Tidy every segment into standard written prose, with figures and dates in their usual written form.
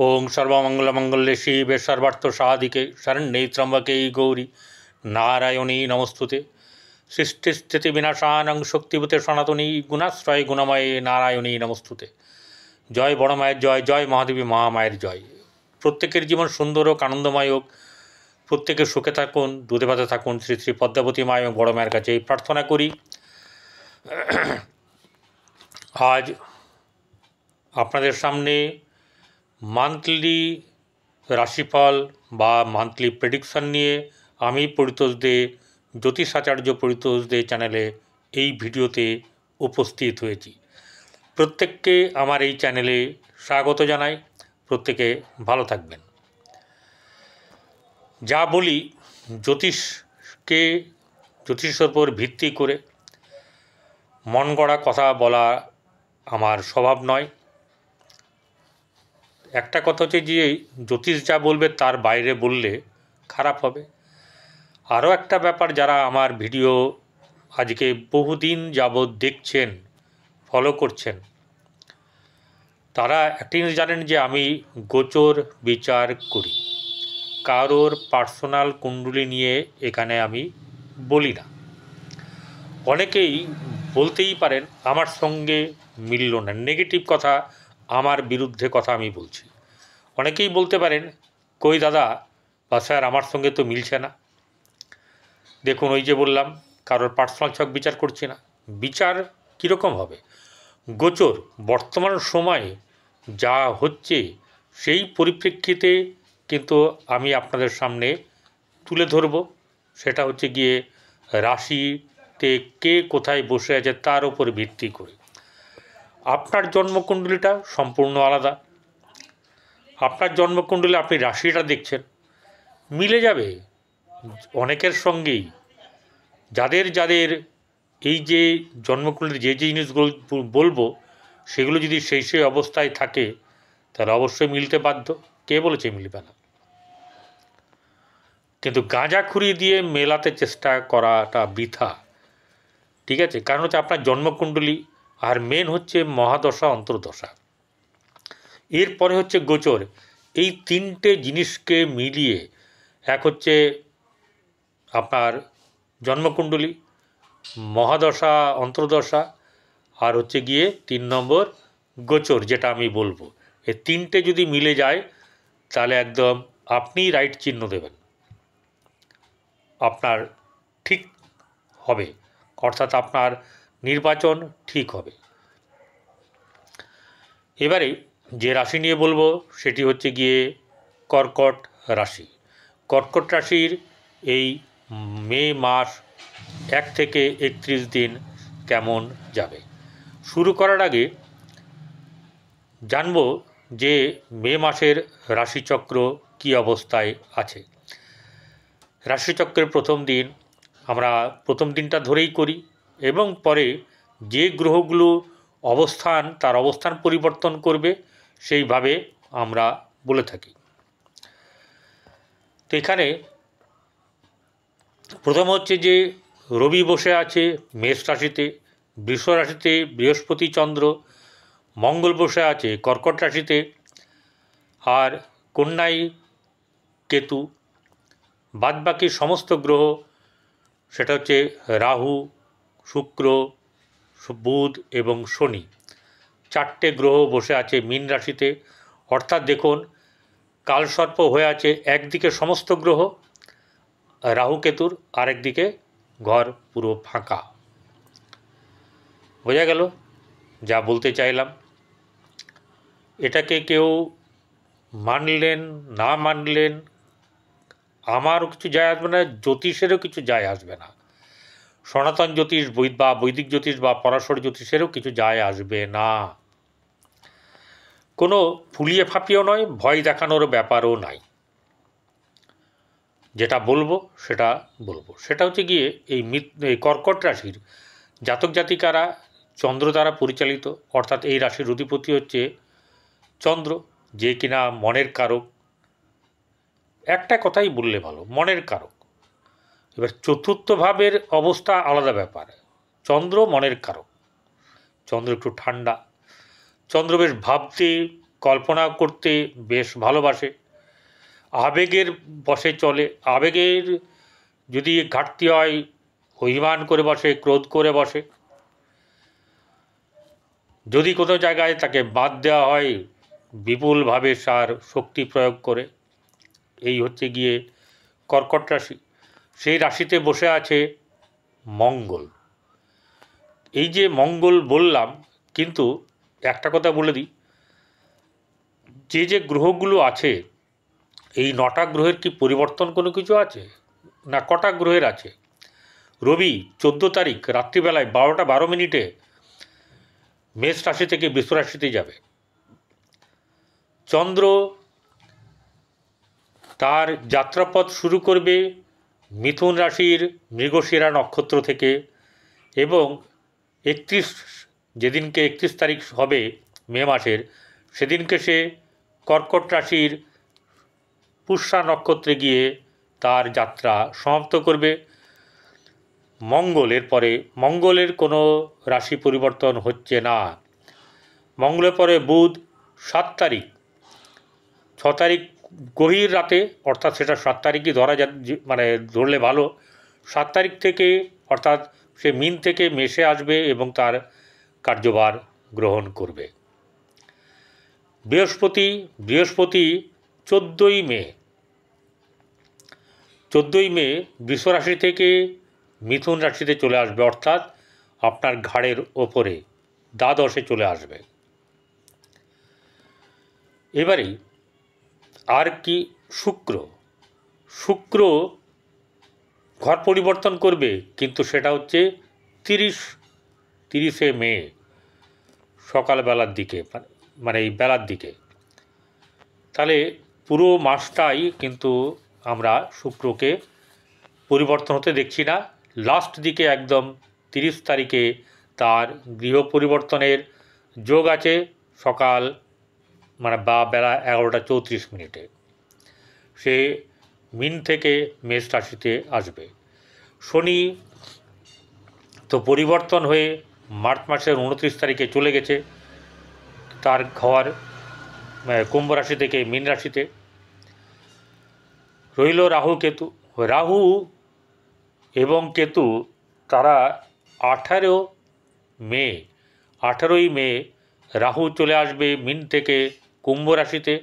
ओं सर्वमंगलमंगल्ये शिवे सर्वार्थसाधिके शरण्ये त्र्यंबके गौरी नारायणी नमस्तुते। सृष्टिस्थितिविनाशानं शक्तिभूते सनातनी गुणाश्रय गुणमये नारायणी नमस्तुते। जय बड़ मायर जय, जय महादेवी महामायर जय। प्रत्येकेर जीवन सुंदर होक, आनंदमय होक, प्रत्येके सुखे थाकुन, दूधे भाते थाकुन। श्री श्री पद्मावती मा एवं बड़ मायर काछे प्रार्थना करी। आज आपनादेर सामने मान्थलि राशिफल बा मान्थलि प्रेडिक्शन निये आमी परितोष दे ज्योतिषाचार्य परितोष दे चैनेले এই ভিডিওতে উপস্থিত হয়েছি। প্রত্যেককে আমার এই চ্যানেলে স্বাগত জানাই। প্রত্যেকে ভালো থাকবেন। যা বলি জ্যোতিষকে জ্যোতিষের উপর ভিত্তি করে মন গড়া কথা বলা আমার স্বভাব নয়। একটা কথা হচ্ছে যে জ্যোতিষ যা বলবে তার বাইরে বললে খারাপ হবে। আরও একটা ব্যাপার, যারা আমার ভিডিও আজকে বহুদিন যাবৎ দেখছেন, ফলো করছেন, তারা একটা জিনিস জানেন যে আমি গোচর বিচার করি। কারোর পার্সোনাল কুণ্ডলী নিয়ে এখানে আমি বলি না। অনেকেই বলতেই পারেন আমার সঙ্গে মিলল না, নেগেটিভ কথা, আমার বিরুদ্ধে কথা আমি বলছি। অনেকেই বলতে পারেন কই দাদা বা স্যার আমার সঙ্গে তো মিলছে না। দেখুন, ওই যে বললাম কারোর পার্সোনাল ছক বিচার করছি না। বিচার কীরকম হবে? গোচর বর্তমান সময়ে যা হচ্ছে সেই পরিপ্রেক্ষিতে কিন্তু আমি আপনাদের সামনে তুলে ধরব। সেটা হচ্ছে গিয়ে রাশিতে কে কোথায় বসে আছে তার উপর ভিত্তি করে। আপনার জন্মকুণ্ডলীটা সম্পূর্ণ আলাদা। আপনার জন্মকুণ্ডলী আপনি রাশিটা দেখছেন, মিলে যাবে অনেকের সঙ্গেই। যাদের যাদের এই যে জন্মকুণ্ডলীর যে জিনিসগুলো বলবো সেগুলো যদি সেই সেই অবস্থায় থাকে তাহলে অবশ্যই মিলতে বাধ্য। কে বলেছে মিলবে না? কিন্তু গাঁজাখুরি দিয়ে মেলাতে চেষ্টা করাটা বৃথা। ঠিক আছে? কারণ হচ্ছে আপনার জন্মকুণ্ডলী, আর মেন হচ্ছে মহাদশা অন্তর্দশা, এরপরে হচ্ছে গোচর। এই তিনটে জিনিসকে মিলিয়ে এক হচ্ছে আপনার জন্মকুণ্ডলী, মহাদশা অন্তর্দশা, আর হচ্ছে গিয়ে 3 নম্বর গোচর, যেটা আমি বলবো। এই তিনটে যদি মিলে যায় তাহলে একদম আপনি রাইট চিহ্ন দেবেন, আপনার ঠিক হবে, অর্থাৎ আপনার নির্বাচন ঠিক হবে। এবারে যে রাশি নিয়ে বলবো সেটি হচ্ছে গিয়ে কর্কট রাশি। কর্কট রাশির এই মে মাস 1 থেকে 31 দিন কেমন যাবে। শুরু করার আগে জানব যে মে মাসের রাশিচক্র কী অবস্থায় আছে। রাশিচক্রের প্রথম দিন আমরা প্রথম দিনটা ধরেই করি, এবং পরে যে গ্রহগুলো অবস্থান তার অবস্থান পরিবর্তন করবে সেইভাবে আমরা বলে থাকি। তো এখানে প্রথম হচ্ছে যে রবি বসে আছে মেষ রাশিতে, বৃষ রাশিতে বৃহস্পতি চন্দ্র, মঙ্গল বসে আছে কর্কট রাশিতে, আর কন্যায় কেতু। বাদবাকি সমস্ত গ্রহ, সেটা হচ্ছে রাহু, শুক্র, বুধ এবং শনি, 4টে গ্রহ বসে আছে মীন রাশিতে। অর্থাৎ দেখুন, কালসর্প হয়ে আছে একদিকে সমস্ত গ্রহ রাহু কেতুর, আরেকদিকে ঘর পুরো ফাঁকা। বোঝা গেল যা বলতে চাইলাম? এটাকে কেউ মানলেন না মানলেন আমারও কিছু যায় আসবে না, জ্যোতিষেরও কিছু যায় আসবে না। সনাতন জ্যোতিষ বা বৈদিক জ্যোতিষ বা পরাশর জ্যোতিষেরও কিছু যায় আসবে না। কোনো ফুলিয়ে ফাঁপিয়েও নয়, ভয় দেখানোর ব্যাপারও নাই। যেটা বলবো সেটা বলবো। সেটা হচ্ছে গিয়ে এই কর্কট রাশির জাতক জাতিকারা চন্দ্র দ্বারা পরিচালিত, অর্থাৎ এই রাশির অধিপতি হচ্ছে চন্দ্র, যে কিনা মনের কারক। একটা কথাই বললে ভালো, মনের কারক। এবার চতুর্থ ভাবের অবস্থা আলাদা ব্যাপার। চন্দ্র মনের কারক, চন্দ্র একটু ঠান্ডা, চন্দ্র বেশ ভাবতে কল্পনা করতে বেশ ভালোবাসে, আবেগের বশে চলে। আবেগের যদি ঘাটতি হয় অভিমান করে বসে, ক্রোধ করে বসে। যদি কোনো জায়গায় তাকে বাদ দেওয়া হয় বিপুলভাবে সার শক্তি প্রয়োগ করে। এই হচ্ছে গিয়ে কর্কট রাশি। সেই রাশিতে বসে আছে মঙ্গল। এই যে মঙ্গল বললাম, কিন্তু একটা কথা বলে দিই, যে যে গ্রহগুলো আছে, এই 9টা গ্রহের কি পরিবর্তন কোনো কিছু আছে? না, কটা গ্রহের আছে? রবি 14 তারিখ রাত্রিবেলায় 12টা 12 মিনিটে মেষ রাশি থেকে বৃষ রাশিতে যাবে। চন্দ্র তার যাত্রাপথ শুরু করবে মিথুন রাশির মৃগশিরা নক্ষত্র থেকে, এবং 31 যেদিনকে 31 তারিখ হবে মে মাসের, সেদিনকে সে কর্কট রাশির পুষ্যা নক্ষত্রে গিয়ে তার যাত্রা সমাপ্ত করবে। মঙ্গলের পরে মঙ্গলের কোনো রাশি পরিবর্তন হচ্ছে না। মঙ্গলের পরে বুধ 7 তারিখ, 6 তারিখ গভীর রাতে, অর্থাৎ সেটা 7 তারিখই ধরা মানে ধরলে ভালো। 7 তারিখ থেকে অর্থাৎ সে মিন থেকে মেষে আসবে এবং তার কার্যভার গ্রহণ করবে। বৃহস্পতি 14ই মে বৃষ রাশি থেকে মিথুন রাশিতে চলে আসবে, অর্থাৎ আপনার ঘাড়ের ওপরে দ্বাদশে চলে আসবে। এবারে আর কি, শুক্র ঘর পরিবর্তন করবে, কিন্তু সেটা হচ্ছে 30শে মে সকালবেলার দিকে, মানে এই বেলার দিকে। তাহলে পুরো মাসটাই কিন্তু আমরা শুক্রকে পরিবর্তন হতে দেখছি না। লাস্ট দিকে একদম 30 তারিখে তার গৃহ পরিবর্তনের যোগ আছে, সকাল মানে বা বেলা 11টা 34 মিনিটে সে মিন থেকে মেষ রাশিতে আসবে। শনি তো পরিবর্তন হয়ে মার্চ মাসের 29 তারিখে চলে গেছে তার ঘর কুম্ভ রাশি থেকে মীন রাশিতে। রইল রাহু এবং কেতু, তারা 18ই মে রাহু চলে আসবে মিন থেকে কুম্ভ রাশিতে।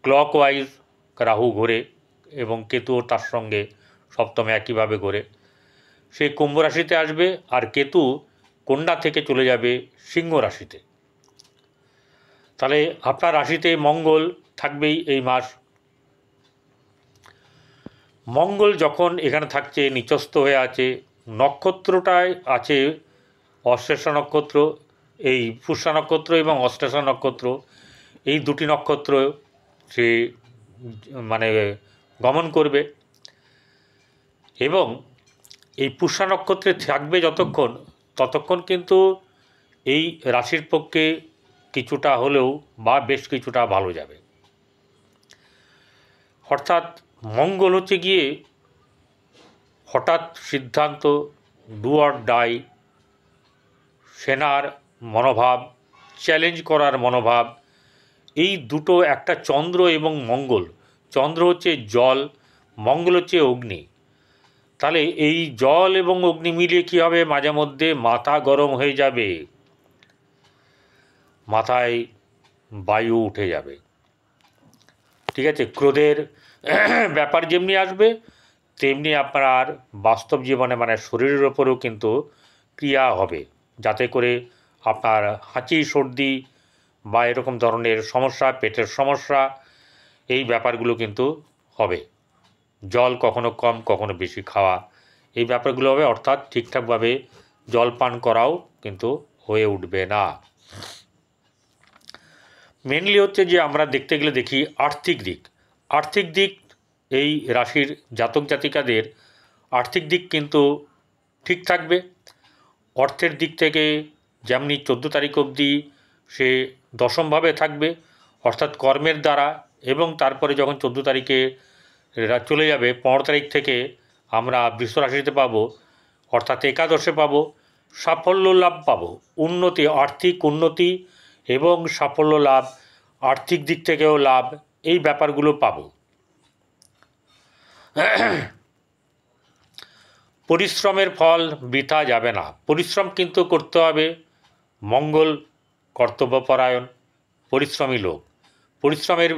ক্লকওয়াইজ রাহু ঘোরে এবং কেতুও তার সঙ্গে সপ্তমে একইভাবে ঘোরে। সে কুম্ভ রাশিতে আসবে, আর কেতু কন্যা থেকে চলে যাবে সিংহ রাশিতে। তাহলে আপনার রাশিতে মঙ্গল থাকবেই এই মাস। মঙ্গল যখন এখানে থাকছে, নিচস্থ হয়ে আছে, নক্ষত্রটায় আছে অশ্লেষা নক্ষত্র, এই পুষ্যা নক্ষত্র এবং অশ্লেষা নক্ষত্র, এই দুটি নক্ষত্র সে মানে গমন করবে। এবং এই পুষ্যা নক্ষত্রে থাকবে ততক্ষণ কিন্তু এই রাশির পক্ষে কিছুটা হলেও বা বেশ কিছুটা ভালো যাবে। অর্থাৎ মঙ্গল হচ্ছে গিয়ে হঠাৎ সিদ্ধান্ত, ডু অর ডাই, সেনার মনোভাব, চ্যালেঞ্জ করার মনোভাব, এই দুটো, একটা চন্দ্র এবং মঙ্গল। চন্দ্র হচ্ছে জল, মঙ্গল হচ্ছে অগ্নি। তাহলে এই জল এবং অগ্নি মিলিয়ে কী হবে, মাঝে মধ্যে মাথা গরম হয়ে যাবে, মাথায় বায়ু উঠে যাবে, ঠিক আছে। ক্রোধের ব্যাপার যেমনি আসবে, তেমনি আপনার বাস্তব জীবনে মানে শরীরের ওপরেও কিন্তু ক্রিয়া হবে, যাতে করে আপনার হাঁচি সর্দি বা এরকম ধরনের সমস্যা, পেটের সমস্যা, এই ব্যাপারগুলো কিন্তু হবে। জল কখনো কম কখনো বেশি খাওয়া, এই ব্যাপারগুলো হবে, অর্থাৎ ঠিকঠাকভাবে জল পান করাও কিন্তু হয়ে উঠবে না। মেনলি হচ্ছে যে আমরা দেখতে গেলে দেখি আর্থিক দিক এই রাশির জাতক জাতিকাদের আর্থিক দিক কিন্তু ঠিক থাকবে। অর্থের দিক থেকে যেমনি 14 তারিখ অবধি সে দশমভাবে থাকবে, অর্থাৎ কর্মের দ্বারা, এবং তারপরে যখন 14 তারিখে চলে যাবে, 15 তারিখ থেকে আমরা বৃষ রাশিতে পাবো, অর্থাৎ একাদশে পাবো, সাফল্য লাভ পাবো, উন্নতি, আর্থিক উন্নতি এবং সাফল্য লাভ আর্থিক দিক থেকেও লাভ, এই ব্যাপারগুলো পাবো। পরিশ্রমের ফল বৃথা যাবে না, পরিশ্রম কিন্তু করতে হবে। মঙ্গল কর্তব্যপরায়ণ, পরিশ্রমী লোক। পরিশ্রমের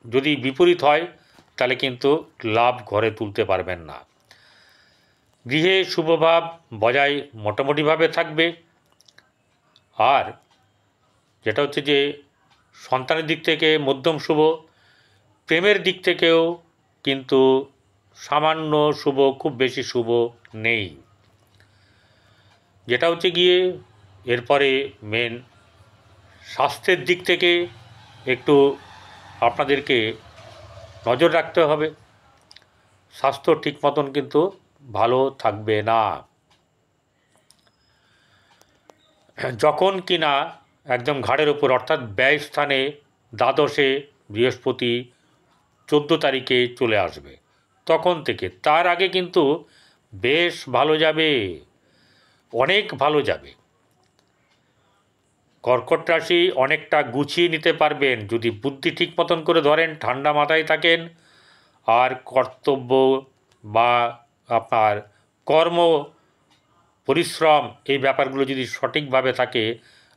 যদি বিপরীত হয় তাহলে কিন্তু লাভ ঘরে তুলতে পারবেন না। গৃহে শুভভাব বজায় মোটামুটিভাবে থাকবে। আর যেটা হচ্ছে যে সন্তানের দিক থেকে মধ্যম শুভ, প্রেমের দিক থেকেও কিন্তু সামান্য শুভ, খুব বেশি শুভ নেই। যেটা হচ্ছে গিয়ে এরপরে মেন স্বাস্থ্যের দিক থেকে একটু আপনাদেরকে নজর রাখতে হবে। স্বাস্থ্য ঠিক মতন কিন্তু ভালো থাকবে না। যখন কিনা একদম ঘাড়ের ওপর অর্থাৎ ব্যয় স্থানে দ্বাদশে বৃহস্পতি 14 তারিখে চলে আসবে, তখন থেকে তার আগে কিন্তু বেশ ভালো যাবে, অনেক ভালো যাবে। কর্কট রাশি অনেকটা গুছিয়ে নিতে পারবেন যদি বুদ্ধি ঠিক মতন করে ধরেন, ঠান্ডা মাথায় থাকেন, আর কর্তব্য বা আপনার কর্ম পরিশ্রম এই ব্যাপারগুলো যদি সঠিকভাবে থাকে,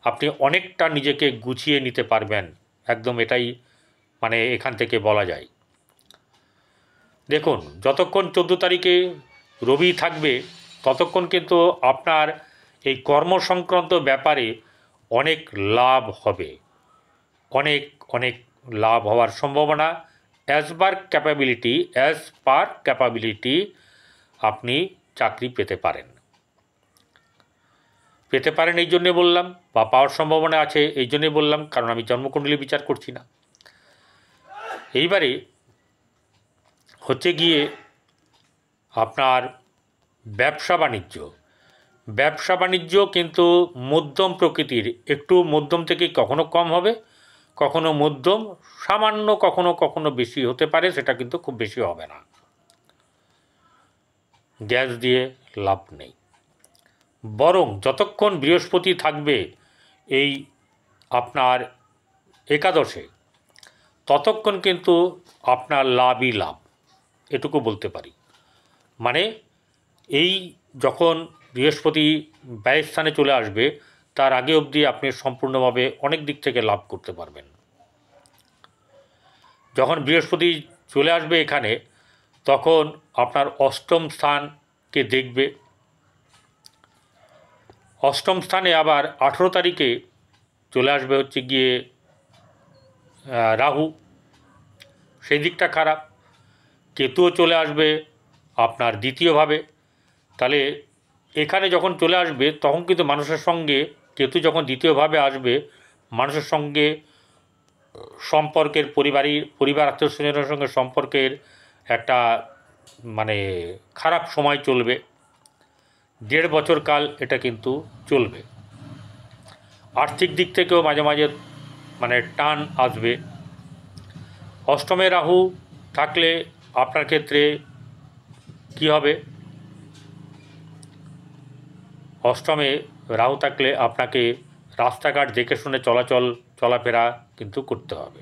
আপনি অনেকটা নিজেকে গুছিয়ে নিতে পারবেন। একদম এটাই মানে এখান থেকে বলা যায়। দেখুন, যতক্ষণ 14 তারিখে রবি থাকবে ততক্ষণ কিন্তু আপনার এই কর্ম সংক্রান্ত ব্যাপারে অনেক লাভ হবে, অনেক অনেক লাভ হওয়ার সম্ভাবনা। অ্যাজ পার ক্যাপাবিলিটি আপনি চাকরি পেতে পারেন এই জন্যে বললাম, বা পাওয়ার সম্ভাবনা আছে এই জন্যে বললাম, কারণ আমি জন্মকুণ্ডলী বিচার করছি না। এইবারে হচ্ছে গিয়ে আপনার ব্যবসা বাণিজ্য কিন্তু মধ্যম প্রকৃতির, একটু মধ্যম থেকে কখনো কম হবে, কখনো মধ্যম, সামান্য কখনো কখনো বেশি হতে পারে, সেটা কিন্তু খুব বেশি হবে না। গ্যাস দিয়ে লাভ নেই। বরং যতক্ষণ বৃহস্পতি থাকবে এই আপনার একাদশে, ততক্ষণ কিন্তু আপনার লাভই লাভ, এটুকু বলতে পারি। মানে এই যখন বৃহস্পতি ব্যয়স্থানে চলে আসবে তার আগে অবধি আপনি সম্পূর্ণভাবে অনেক দিক থেকে লাভ করতে পারবেন। যখন বৃহস্পতি চলে আসবে এখানে, তখন আপনার অষ্টম স্থানকে দেখবে। অষ্টম স্থানে আবার 18 তারিখে চলে আসবে হচ্ছে গিয়ে রাহু, সেই দিকটা খারাপ। কেতুও চলে আসবে আপনার দ্বিতীয়ভাবে। তাহলে এখানে যখন চলে আসবে তখন কিন্তু মানুষের সঙ্গে, কেতু যখন দ্বিতীয়ভাবে আসবে, মানুষের সঙ্গে সম্পর্কের, পরিবার আত্মীয় স্বজনের সঙ্গে সম্পর্কের একটা মানে খারাপ সময় চলবে। 1.5 বছর কাল এটা কিন্তু চলবে। আর্থিক দিক থেকেও মাঝে মাঝে মানে টান আসবে। অষ্টমে রাহু থাকলে আপনার ক্ষেত্রে কি হবে? অষ্টমে রাহু থাকলে আপনাকে রাস্তাঘাট দেখে শুনে চলাফেরা কিন্তু করতে হবে।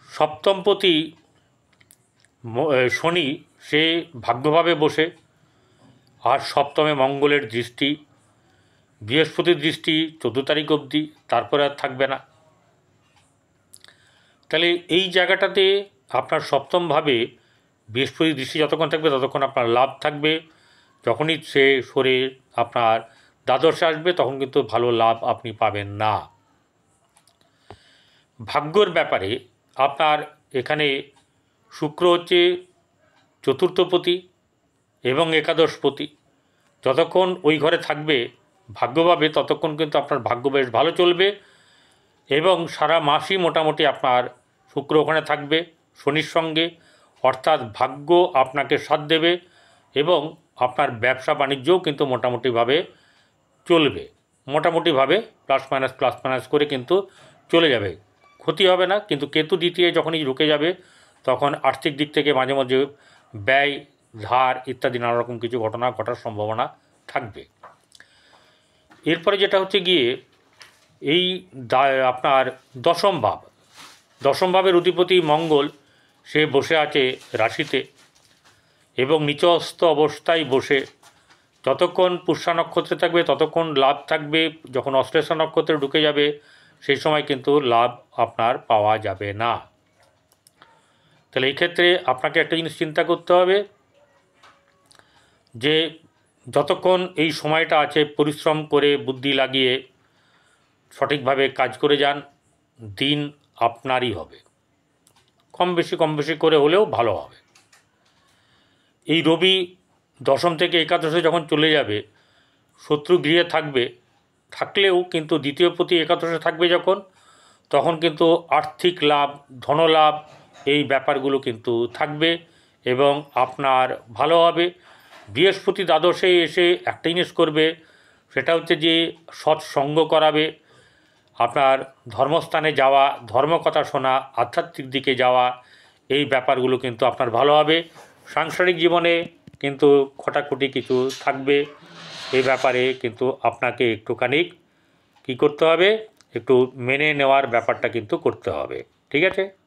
সপ্তমপতি শনি সে ভাগ্যভাবে বসে, আর সপ্তমে মঙ্গলের দৃষ্টি, বৃহস্পতির দৃষ্টি 14 তারিখ অবধি, তারপরে আর থাকবে না। তাহলে এই জায়গাটাতে আপনার সপ্তমভাবে বৃহস্পতির দৃষ্টি যতক্ষণ থাকবে ততক্ষণ আপনার লাভ থাকবে। যখনই সে সরে আপনার দ্বাদশে আসবে তখন কিন্তু ভালো লাভ আপনি পাবেন না। ভাগ্যর ব্যাপারে আপনার এখানে শুক্র হচ্ছে চতুর্থপতি এবং একাদশপতি, যতক্ষণ ওই ঘরে থাকবে ভাগ্যভাবে ততক্ষণ কিন্তু আপনার ভাগ্য বেশ ভালো চলবে, এবং সারা মাসই মোটামুটি আপনার শুক্র ওখানে থাকবে শনির সঙ্গে, অর্থাৎ ভাগ্য আপনাকে সাথ দেবে, এবং আপনার ব্যবসা বাণিজ্যও কিন্তু মোটামুটিভাবে চলবে, মোটামুটিভাবে প্লাস মাইনাস করে কিন্তু চলে যাবে, ক্ষতি হবে না। কিন্তু কেতু দ্বিতীয় যখনই ঢুকে যাবে তখন আর্থিক দিক থেকে মাঝে মাঝে ব্যয়, ধার ইত্যাদি নানা রকম কিছু ঘটনা ঘটার সম্ভাবনা থাকবে। এরপরে যেটা হচ্ছে গিয়ে এই আপনার দশম ভাবের অধিপতি মঙ্গল সে বসে আছে রাশিতে এবং নিচস্থ অবস্থায় বসে যতক্ষণ পুষ্যা নক্ষত্রে থাকবে ততক্ষণ লাভ থাকবে, যখন অশ্লেষা নক্ষত্রে ঢুকে যাবে সেই সময় কিন্তু লাভ আপনার পাওয়া যাবে না। তাহলে এই ক্ষেত্রে আপনাকে একটা জিনিস চিন্তা করতে হবে যে যতক্ষণ এই সময়টা আছে পরিশ্রম করে বুদ্ধি লাগিয়ে সঠিকভাবে কাজ করে যান, দিন আপনারই হবে, কম বেশি করে হলেও ভালো হবে। এই রবি দশম থেকে একাদশে যখন চলে যাবে, শত্রু গৃহে থাকলেও কিন্তু দ্বিতীয় প্রতি একাদশে থাকবে যখন, তখন কিন্তু আর্থিক লাভ, ধনলাভ এই ব্যাপারগুলো কিন্তু থাকবে এবং আপনার ভালো হবে। বৃহস্পতি দ্বাদশে এসে একটা জিনিস করবে, সেটা হচ্ছে যে সৎসঙ্গ করাবে, আপনার ধর্মস্থানে যাওয়া, ধর্মকথা শোনা, আধ্যাত্মিক দিকে যাওয়া, এই ব্যাপারগুলো কিন্তু আপনার ভালো হবে। সাংসারিক জীবনে কিন্তু খটাখুটি কিছু থাকবে, এই ব্যাপারে কিন্তু আপনাকে একটুখানি কী করতে হবে, একটু মেনে নেওয়ার ব্যাপারটা কিন্তু করতে হবে। ঠিক আছে।